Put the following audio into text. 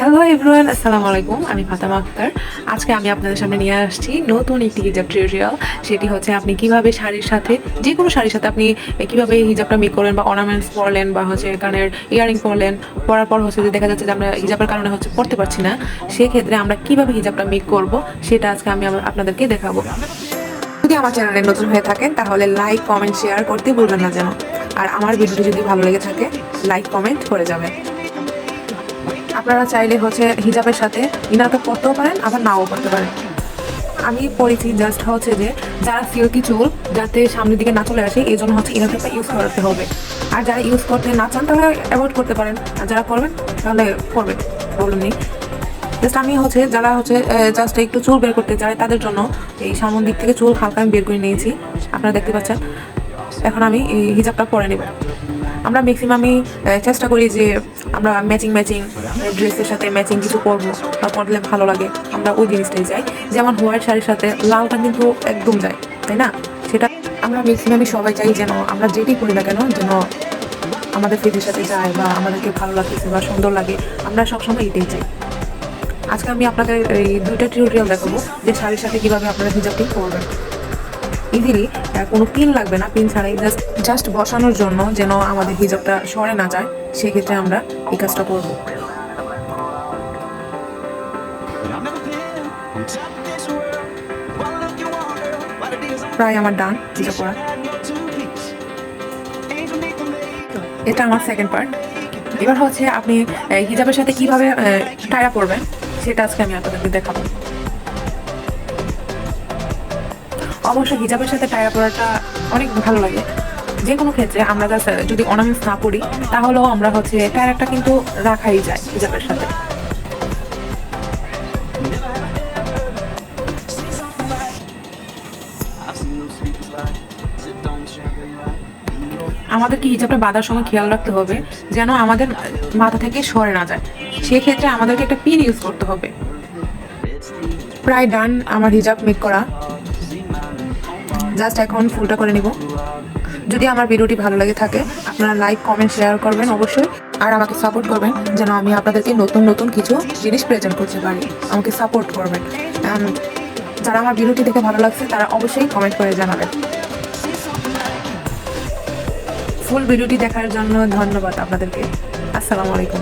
Hello everyone, আসসালামু আলাইকুম। আমি ফাতেমা আক্তার। আজকে আমি আপনাদের সামনে নিয়ে আসছি নতুন একটি হিজাব টিউটোরিয়াল। সেটি হচ্ছে আপনি কিভাবে শাড়ির সাথে, যে কোনো শাড়ির সাথে আপনি কিভাবে হিজাবটা মেক করলেন বা অর্নামেন্টস পরলেন বা হচ্ছে কানের ইয়ারিং পরলেন, পরার পর হচ্ছে যে দেখা যাচ্ছে যে আমরা হিজাবের কারণে হচ্ছে পড়তে পারছি না, সেক্ষেত্রে আমরা কিভাবে হিজাবটা মেক করব সেটা আজকে আমি আপনাদেরকে দেখাবো। যদি আমার চ্যানেলে নতুন হয়ে থাকেন তাহলে লাইক, কমেন্ট, শেয়ার করতে ভুলবেন না যেন। আর আমার ভিডিওটি যদি ভালো লেগে থাকে লাইক, কমেন্ট করে যাবেন। আপনারা চাইলে হচ্ছে হিজাবের সাথে ইনারটা পরতেও পারেন, আবার নাও করতে পারেন। আমি পরেছি জাস্ট হচ্ছে যে যারা সিল্কি চুল যাতে সামনের দিকে না চলে আসে, এই জন্য হচ্ছে ইনারটা ইউজ করতে হবে। আর যারা ইউজ করতে না চান তাহলে অ্যাভয়েড করতে পারেন, আর যারা করবেন তাহলে করবেন, প্রবলেম নেই। জাস্ট আমি হচ্ছে যারা হচ্ছে জাস্ট একটু চুল বের করতে চায় তাদের জন্য এই সামনের দিক থেকে চুল হালকা আমি বের করে নিয়েছি, আপনারা দেখতে পাচ্ছেন। এখন আমি এই হিজাবটা পরে নেব। আমরা ম্যাক্সিমামই চেষ্টা করি যে আমরা ম্যাচিং ড্রেসের সাথে ম্যাচিং কিছু পরবো বা পরলে ভালো লাগে, আমরা ওই জিনিসটাই চাই। যেমন হোয়াইট শাড়ির সাথে লালটা কিন্তু একদম যায়, তাই না? সেটা আমরা ম্যাক্সিমামই সবাই চাই যেন আমরা যেটি করি না কেন যেন আমাদের ফেসের সাথে যায় বা আমাদেরকে ভালো লাগতেছে বা সুন্দর লাগে, আমরা সবসময় এটাই চাই। আজকে আমি আপনাদের এই দুইটা টিউটোরিয়াল দেখাবো যে শাড়ির সাথে কীভাবে আপনারা হিজাবটি করবেন ইজিলি। কোনো পিন লাগবে না, পিন ছাড়াই জাস্ট বসানোর জন্য যেন আমাদের হিজাবটা সরে না যায়, সেক্ষেত্রে আমরা এই কাজটা করব। প্রায় আমার ডান হিজাব করা। এটা আমার সেকেন্ড পার্ট। এবার হচ্ছে আপনি হিজাবের সাথে কিভাবে টাইরা পরবেন সেটা আজকে আমি আপনাদেরকে দেখাবো। অবশ্যই হিজাবের সাথে টাইরা পরাটা অনেক ভালো লাগে। যে কোনো ক্ষেত্রে আমরা যদি অর্নামেন্টস না পরি তাহলেও আমরা হচ্ছে টাইরাটা কিন্তু রাখাই যায় হিজাবের সাথে। আমাদেরকে হিজাবটা বাঁধার সময় খেয়াল রাখতে হবে যেন আমাদের মাথা থেকে সরে না যায়, সেক্ষেত্রে আমাদেরকে একটা পিন ইউজ করতে হবে। প্রায় ডান আমার হিজাব মেক করা। জাস্ট এখন ফুলটা করে নিব। যদি আমার ভিডিওটি ভালো লাগে থাকে আপনারা লাইক, কমেন্ট, শেয়ার করবেন অবশ্যই, আর আমাকে সাপোর্ট করবেন যেন আমি আপনাদেরকে নতুন কিছু জিনিস প্রেজেন্ট করতে পারি। আমাকে সাপোর্ট করবেন। যারা আমার ভিডিওটি দেখে ভালো লাগছে তারা অবশ্যই কমেন্ট করে জানাবেন। ফুল ভিডিওটি দেখার জন্য ধন্যবাদ আপনাদেরকে। আসসালামু আলাইকুম।